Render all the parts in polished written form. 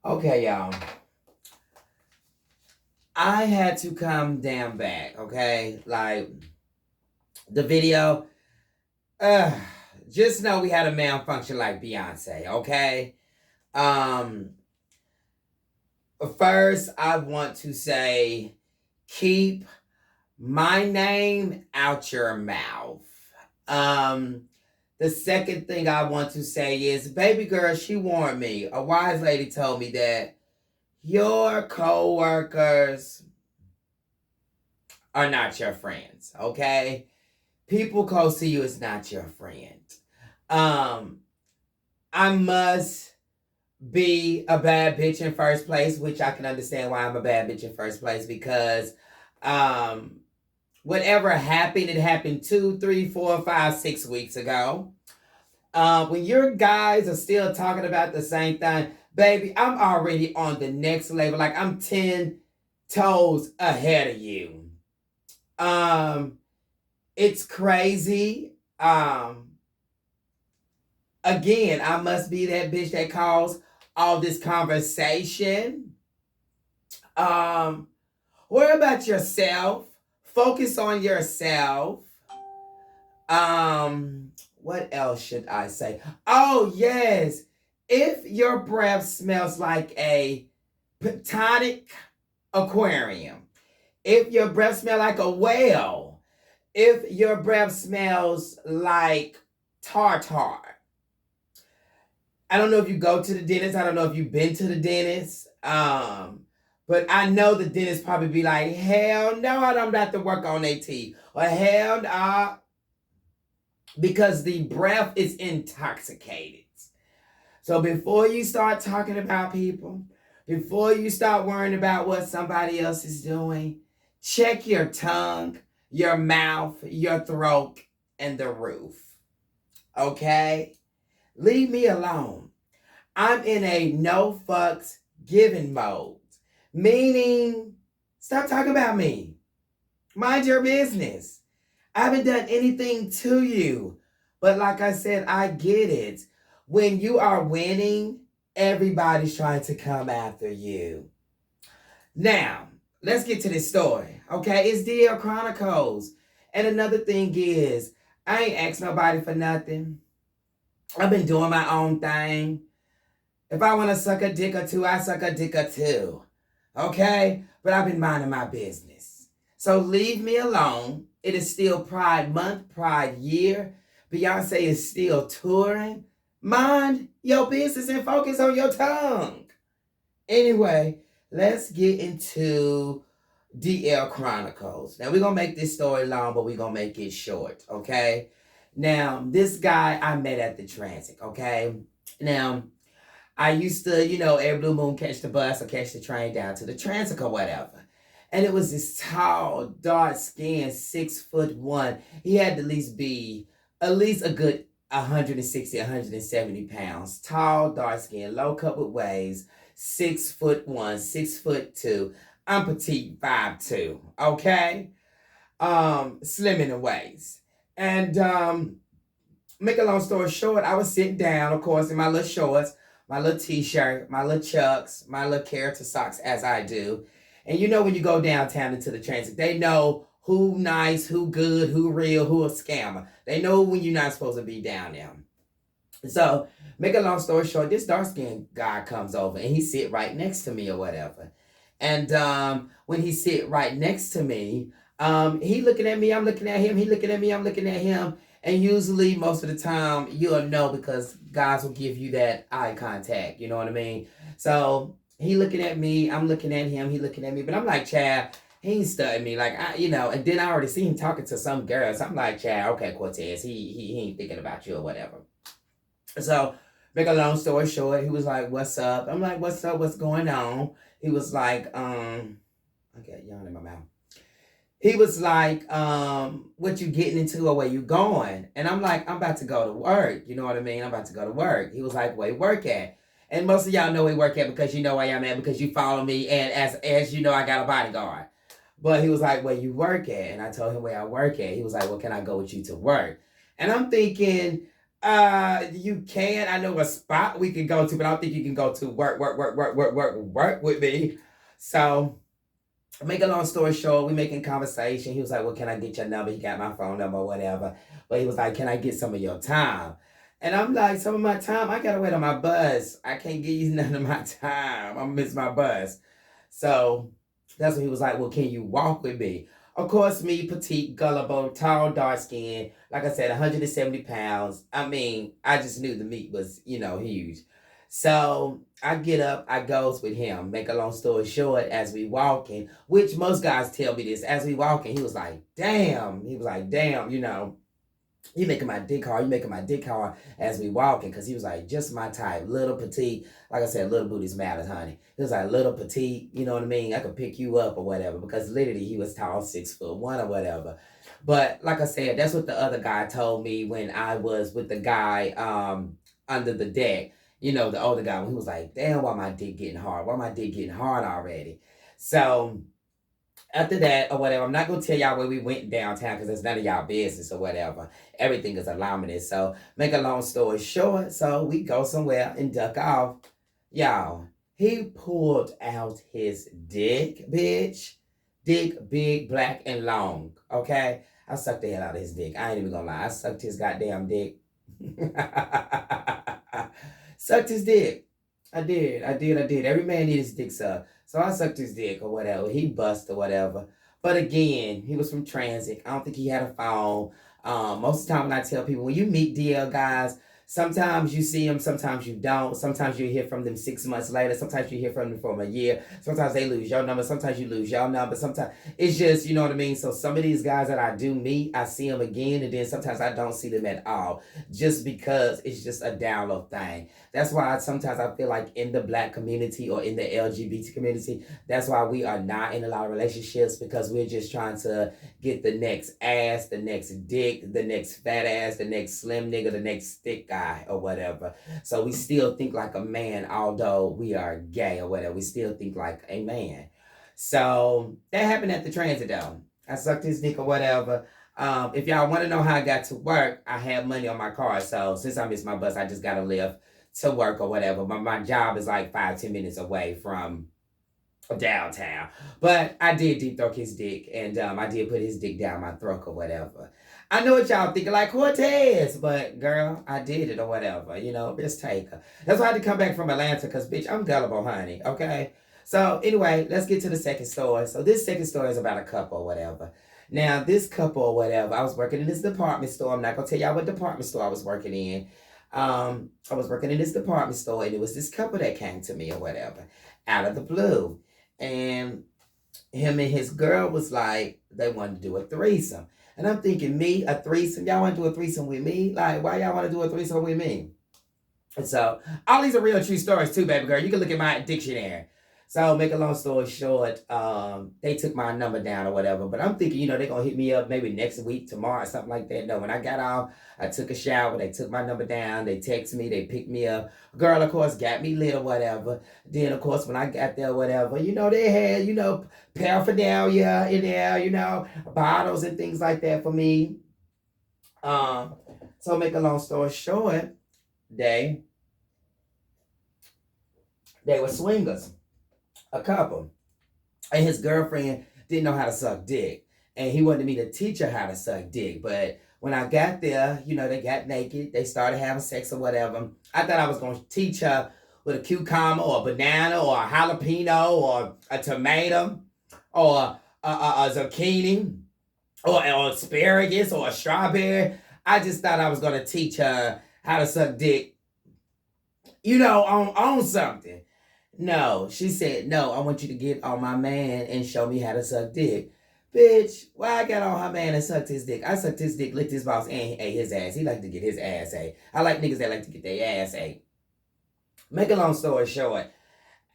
Okay, y'all. I had to come down back, okay? Like, the video, uh, just know we had a malfunction like Beyonce, okay? Um, First, I want to say, keep my name out your mouth. Um, the second thing I want to say is, baby girl, she warned me. A wise lady told me that your co-workers are not your friends, okay? People close to you is not your friend. Um, I must be a bad bitch in first place, which I can understand why I'm a bad bitch in first place because um whatever happened, it happened 2, 3, 4, 5, 6 weeks ago. When your guys are still talking about the same thing, baby, I'm already on the next level. Like I'm 10 toes ahead of you. Um, it's crazy. Again, I must be that bitch that caused all this conversation. Um, worry about yourself. Focus on yourself. What else should I say? Oh, yes. If your breath smells like a petite aquarium, if your breath smells like a whale, if your breath smells like tartar, I don't know if you go to the dentist. I don't know if you've been to the dentist. But I know the dentist probably be like, hell no, I don't have to work on their teeth. Or hell no, because the breath is intoxicated. So before you start talking about people, before you start worrying about what somebody else is doing, check your tongue, your mouth, your throat, and the roof. Okay? Leave me alone. I'm in a no fucks given mode. Meaning, stop talking about me. Mind your business. I haven't done anything to you. But like I said, I get it. When you are winning, everybody's trying to come after you. Now, let's get to this story. Okay, it's DL Chronicles. And another thing is, I ain't asked nobody for nothing. I've been doing my own thing. If I want to suck a dick or two, I suck a dick or two. Okay? But I've been minding my business. So leave me alone. It is still Pride Month, Pride Year. Beyonce is still touring. Mind your business and focus on your tongue. Anyway, let's get into DL Chronicles. Now, we're going to make this story long, but we're going to make it short, okay? Now, this guy I met at the transit, okay? Now, I used to, every blue moon catch the bus or catch the train down to the transit or whatever. And it was this tall, dark-skinned, 6'1". He had to at least a good 160, 170 pounds. Tall, dark-skinned, low cut with waves, 6'1", 6'2". I'm petite, 5'2", okay? Slim in the waist. And make a long story short, I was sitting down, of course, in my little shorts, my little t-shirt, my little chucks, my little character socks, as I do. And when you go downtown into the transit, they know who nice, who good, who real, who a scammer. They know when you're not supposed to be down there. So, make a long story short, this dark-skinned guy comes over and he sit right next to me or whatever. And when he sit right next to me, he looking at me, I'm looking at him, he looking at me, I'm looking at him. And usually, most of the time, you'll know because guys will give you that eye contact. You know what I mean? So he looking at me, I'm looking at him, he looking at me. But I'm like, Chad, he ain't studying me. Like, and then I already see him talking to some girls. I'm like, Chad, okay, Cortez, he ain't thinking about you or whatever. So, make a long story short, he was like, what's up? I'm like, what's up? What's going on? He was like, I got yarn in my mouth. He was like, what you getting into or where you going? And I'm like, I'm about to go to work. You know what I mean? I'm about to go to work. He was like, where you work at? And most of y'all know where he work at because you know where I'm at because you follow me. And as you know, I got a bodyguard. But he was like, where you work at? And I told him where I work at. He was like, well, can I go with you to work? And I'm thinking, You can. I know a spot we can go to, but I don't think you can go to work with me. So, make a long story short, we making conversation. He was like, "Well, can I get your number?" He got my phone number, or whatever. But he was like, "Can I get some of your time?" And I'm like, "Some of my time? I gotta wait on my bus. I can't give you none of my time. I'm gonna miss my bus." So that's when he was like, "Well, can you walk with me?" Of course, me, petite, gullible, tall, dark skin, like I said, 170 pounds. I mean, I just knew the meat was, huge. So I get up, I goes with him. Make a long story short, as we walking, which most guys tell me this, as we walking, he was like, damn. He was like, damn, you making my dick hard, you making my dick hard as we walking, because he was like, just my type, little petite. Like I said, little booties matters, honey. He was like, little petite, you know what I mean? I could pick you up or whatever, because literally he was tall, 6'1" or whatever. But like I said, that's what the other guy told me when I was with the guy under the deck. The older guy, when he was like, damn, why my dick getting hard? Why my dick getting hard already? So after that or whatever, I'm not gonna tell y'all where we went downtown because it's none of y'all business or whatever. Everything is anonymous. So make a long story short, so we go somewhere and duck off. Y'all, he pulled out his dick, bitch. Dick, big, black, and long. Okay? I sucked the hell out of his dick. I ain't even gonna lie. I sucked his goddamn dick. Sucked his dick. I did. Every man needs his dick sucked. So I sucked his dick or whatever. He bust or whatever. But again, he was from transit. I don't think he had a phone. Most of the time when I tell people, when you meet DL guys, sometimes you see them, sometimes you don't. Sometimes you hear from them 6 months later. Sometimes you hear from them from a year. Sometimes they lose your number. Sometimes you lose your number. Sometimes it's just, you know what I mean? So some of these guys that I do meet, I see them again. And then sometimes I don't see them at all. Just because it's just a download thing. That's why sometimes I feel like in the black community or in the LGBT community, that's why we are not in a lot of relationships, because we're just trying to get the next ass, the next dick, the next fat ass, the next slim nigga, the next thick guy or whatever. So we still think like a man, although we are gay or whatever. We still think like a man. So that happened at the transit though. I sucked his dick or whatever. If y'all want to know how I got to work, I have money on my card. So since I missed my bus, I just got to live to work or whatever. But my job is like 5-10 minutes away from downtown. But I did deep throat his dick, and I did put his dick down my throat or whatever. I know what y'all thinking, like Cortez, but girl, I did it or whatever. Just take her. That's why I had to come back from Atlanta, because bitch, I'm gullible, honey. Okay. So anyway, let's get to the second story. So this second story is about a couple or whatever. Now, this couple or whatever, I was working in this department store. I'm not gonna tell y'all what department store I was working in. I was working in this department store, and it was this couple that came to me or whatever, out of the blue. And him and his girl was like, they wanted to do a threesome. And I'm thinking, me, a threesome? Y'all want to do a threesome with me? Like, why y'all want to do a threesome with me? And so, all these are real true stories too, baby girl. You can look at my dictionary. So, make a long story short, they took my number down or whatever. But I'm thinking, they're going to hit me up maybe next week, tomorrow, something like that. No, when I got off, I took a shower. They took my number down. They texted me. They picked me up. Girl, of course, got me lit or whatever. Then, of course, when I got there, whatever, they had, paraphernalia in there, bottles and things like that for me. So, make a long story short, they were swingers, a couple. And his girlfriend didn't know how to suck dick. And he wanted me to teach her how to suck dick. But when I got there, they got naked. They started having sex or whatever. I thought I was going to teach her with a cucumber or a banana or a jalapeno or a tomato or a zucchini or asparagus or a strawberry. I just thought I was going to teach her how to suck dick, on something. No, she said, no, I want you to get on my man and show me how to suck dick. Bitch, why I got on her man and sucked his dick? I sucked his dick, licked his balls, and ate his ass. He like to get his ass ate. I like niggas that like to get their ass ate. Make a long story short,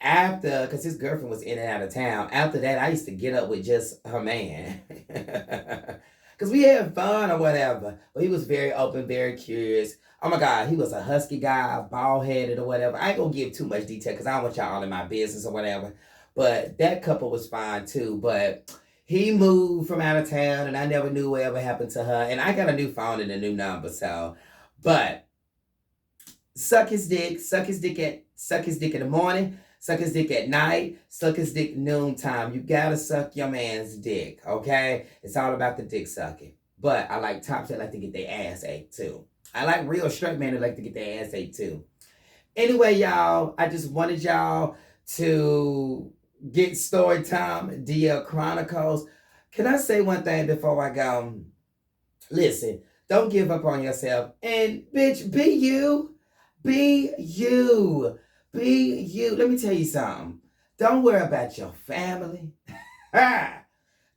because his girlfriend was in and out of town, after that, I used to get up with just her man. Because we had fun or whatever. But he was very open, very curious. Oh my God, he was a husky guy, bald headed or whatever. I ain't gonna give too much detail because I don't want y'all all in my business or whatever. But that couple was fine too. But he moved from out of town and I never knew what ever happened to her. And I got a new phone and a new number. So, but suck his dick in the morning, suck his dick at night, suck his dick noontime. You gotta suck your man's dick, okay? It's all about the dick sucking. But I like tops that like to get their ass ate too. I like real straight men that like to get their ass ate too. Anyway, y'all, I just wanted y'all to get story time, DL Chronicles. Can I say one thing before I go? Listen, don't give up on yourself. And bitch, be you. Be you. Be you. Let me tell you something. Don't worry about your family.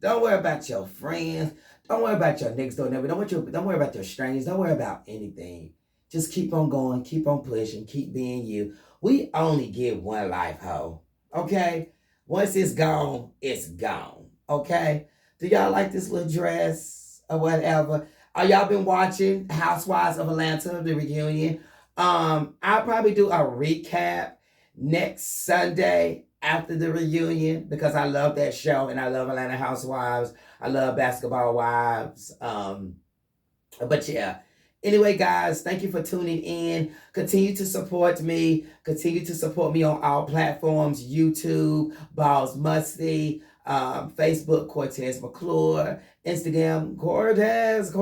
Don't worry about your friends. Don't worry about your next door neighbor. Don't worry about your strangers. Don't worry about anything. Just keep on going, keep on pushing, keep being you. We only get one life, ho. Okay? Once it's gone, it's gone. Okay? Do y'all like this little dress or whatever? Are y'all been watching Housewives of Atlanta, the reunion? I'll probably do a recap next Sunday after the reunion because I love that show and I love Atlanta Housewives. I love Basketball Wives. But yeah. Anyway, guys, thank you for tuning in. Continue to support me. Continue to support me on all platforms: YouTube, Balls Musty, Facebook, Cortez McClure, Instagram, Cortez,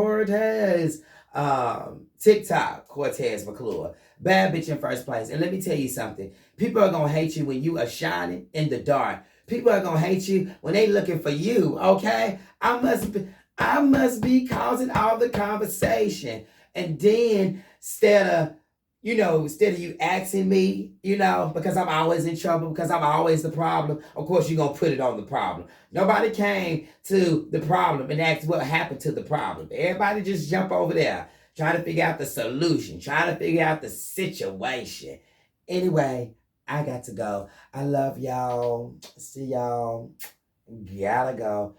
TikTok, Cortez McClure. Bad bitch in first place. And let me tell you something. People are going to hate you when you are shining in the dark. People are going to hate you when they looking for you, okay? I must be causing all the conversation. And then instead of you asking me, because I'm always in trouble, because I'm always the problem, of course you're going to put it on the problem. Nobody came to the problem and asked what happened to the problem. Everybody just jump over there, trying to figure out the solution, trying to figure out the situation. Anyway, I got to go. I love y'all. See y'all. Gotta go.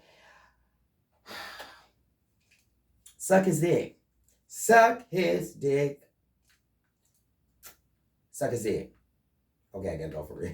Suck his dick. Suck his dick. Suck his dick. Okay, I gotta go for real.